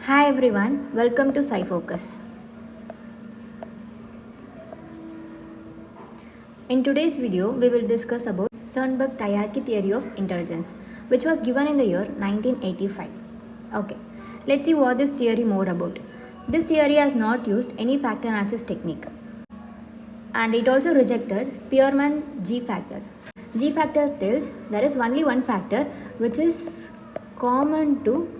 Hi everyone, welcome to SciFocus. In today's video, we will discuss about Sternberg Triarchic theory of intelligence, which was given in the year 1985. Okay, let's see what this theory more about. This theory has not used any factor analysis technique, and it also rejected Spearman G factor. G factor tells there is only one factor which is common to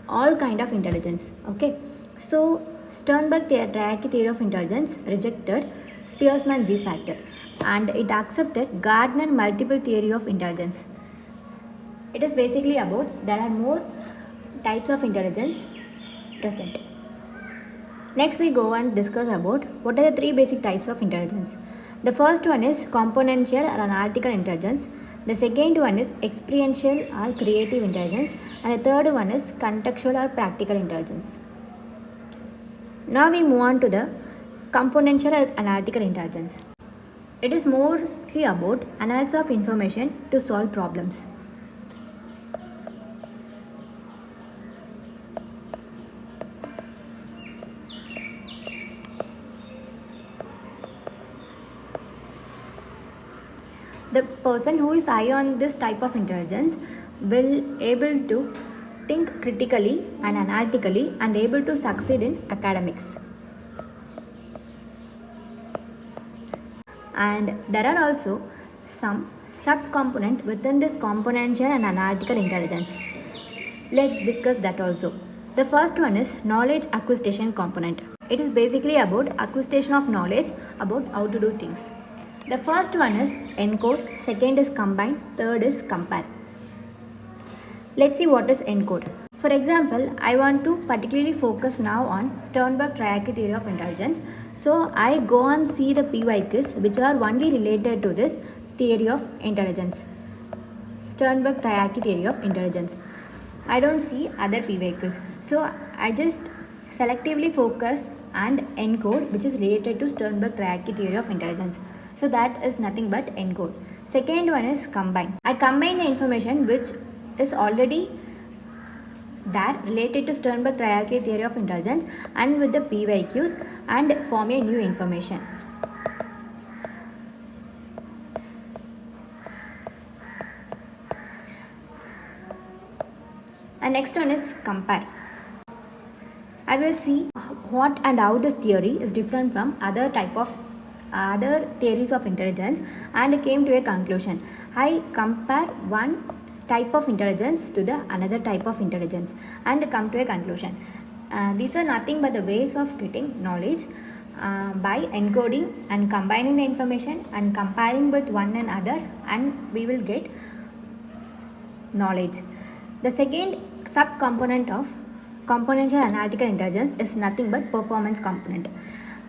all kind of intelligence. Okay, so Sternberg Triarchic theory of intelligence rejected Spearman G factor and it accepted Gardner multiple theory of intelligence. It is basically about there are more types of intelligence present. Next we go and discuss about what are the three basic types of intelligence. The first one is componential or analytical intelligence. The second one is experiential or creative intelligence, and the third one is contextual or practical intelligence. Now we move on to the componential or analytical intelligence. It is mostly about analysis of information to solve problems. The person who is high on this type of intelligence will able to think critically and analytically and able to succeed in academics. And there are also some subcomponent within this componential and analytical intelligence. Let's discuss that also. The first one is knowledge acquisition component. It is basically about acquisition of knowledge about how to do things. The first one is encode, second is combine, third is compare. Let's see what is encode. For example, I want to particularly focus now on Sternberg Triarchic theory of intelligence. So I go and see the PYQs which are only related to this theory of intelligence. Sternberg Triarchic theory of intelligence. I don't see other PYQs. So I just selectively focus and encode which is related to Sternberg Triarchic theory of intelligence. So that is nothing but encode. Second one is combine. I combine the information which is already there related to Sternberg Triarchic theory of intelligence and with the PYQs and form a new information. And next one is compare. I will see what and how this theory is different from other theories of intelligence and came to a conclusion. I compare one type of intelligence to the another type of intelligence and come to a conclusion. These are nothing but the ways of getting knowledge by encoding and combining the information and comparing with one another, and we will get knowledge. The second subcomponent of componential analytical intelligence is nothing but performance component.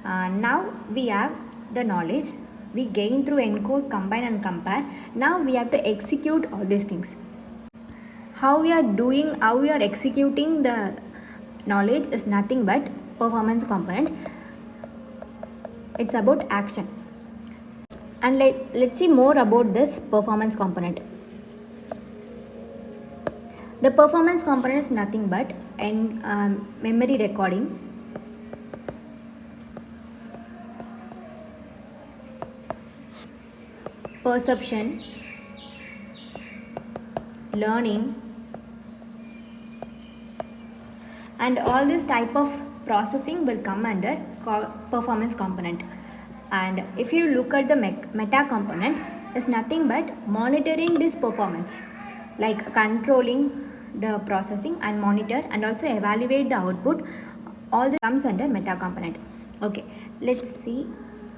Now we have the knowledge we gain through encode, combine and compare. Now we have to execute all these things. How we are executing the knowledge is nothing but performance component. It's about action. And let's see more about this performance component. The performance component is nothing but memory recording, perception, learning, and all this type of processing will come under performance component. And if you look at the meta component, is nothing but monitoring this performance, like controlling the processing and monitor and also evaluate the output. All this comes under meta component. Okay, let's see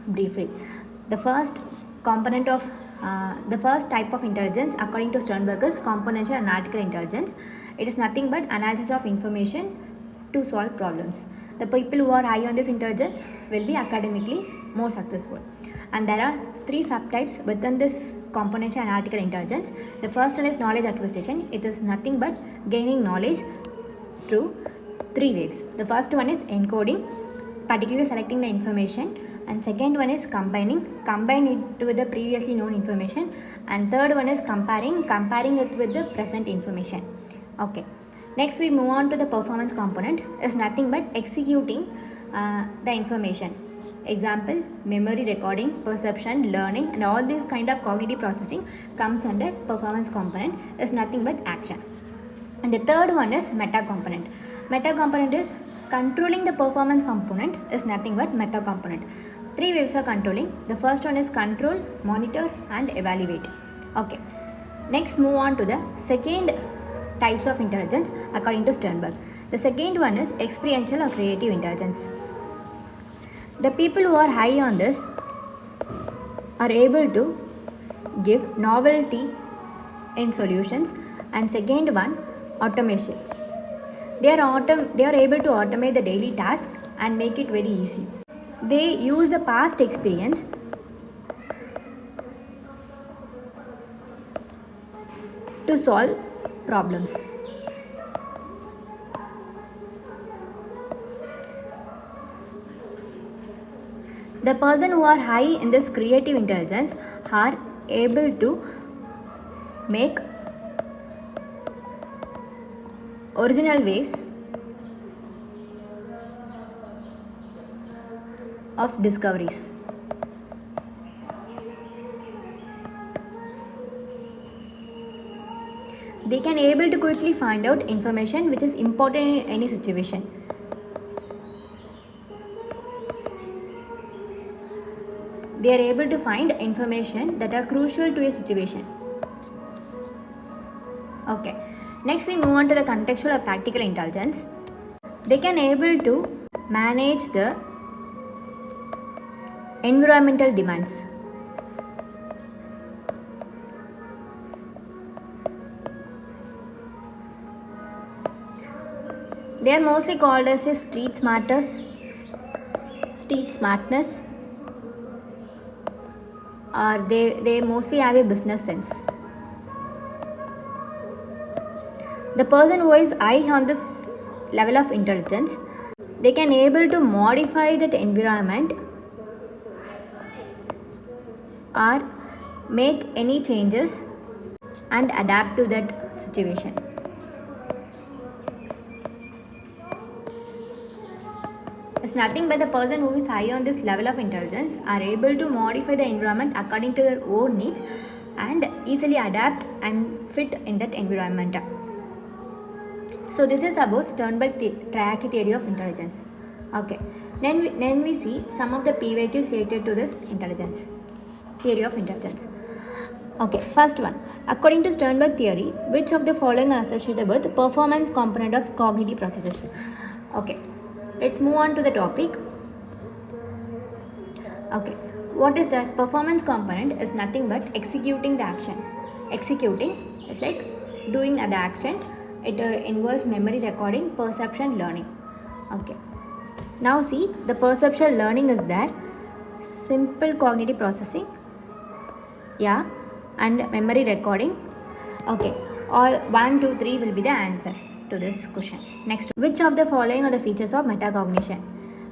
briefly. The first component of the first type of intelligence according to Sternberg is componential analytical intelligence. It is nothing but analysis of information to solve problems. The people who are high on this intelligence will be academically more successful. And there are three subtypes within this componential analytical intelligence. The first one is knowledge acquisition. It is nothing but gaining knowledge through three waves. The first one is encoding, particularly selecting the information, and second one is combine it with the previously known information, and third one is comparing it with the present information. Okay, Next we move on to the performance component is nothing but executing the information. Example, memory recording, perception, learning, and all these kind of cognitive processing comes under performance component is nothing but action. And the third one is meta component. Meta component is controlling the performance component is nothing but meta component. Three ways of controlling. The first one is control, monitor, and evaluate. Okay. Next move on to the second types of intelligence according to Sternberg. The second one is experiential or creative intelligence. The people who are high on this are able to give novelty in solutions, and second one, automation. They are able to automate the daily task and make it very easy. They use the past experience to solve problems. The person who are high in this creative intelligence are able to make original ways of discoveries. They can able to quickly find out information which is important in any situation. They are able to find information that are crucial to a situation. Okay. Next we move on to the contextual or practical intelligence. They can able to manage the environmental demands. They are mostly called as a street smartness, or they mostly have a business sense. The person who is high on this level of intelligence, they can able to modify that environment or make any changes and adapt to that situation. It's nothing but the person who is high on this level of intelligence are able to modify the environment according to their own needs and easily adapt and fit in that environment. So this is about Sternberg Triarchic theory of intelligence. Okay. Then we see some of the PYQs related to this intelligence, theory of intelligence. Okay, first one. According to Sternberg theory, which of the following are associated with the performance component of cognitive processes? Okay, let's move on to the topic. Okay, what is that? Performance component is nothing but executing the action. Executing is like doing the action. It involves memory recording, perception, learning. Okay. Now see, the perceptual learning is there. Simple cognitive processing. Yeah. And memory recording. Okay. All 1, 2, 3 will be the answer to this question. Next, which of the following are the features of metacognition?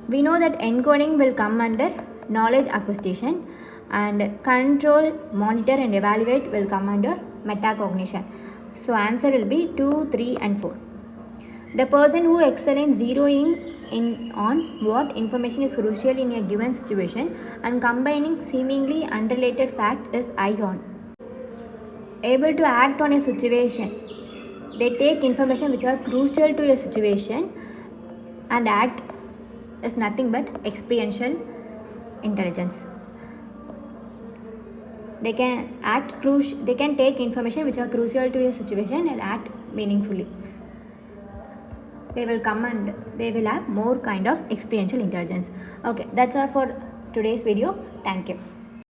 We know that encoding will come under knowledge acquisition, and control, monitor and evaluate will come under metacognition. So answer will be 2, 3 and 4. The person who excels in zeroing in on what information is crucial in a given situation and combining seemingly unrelated fact is ION. Able to act on a situation. They take information which are crucial to a situation and act is nothing but experiential intelligence. They can they can take information which are crucial to a situation and act meaningfully. They will come and they will have more kind of experiential intelligence. Okay, that's all for today's video. Thank you.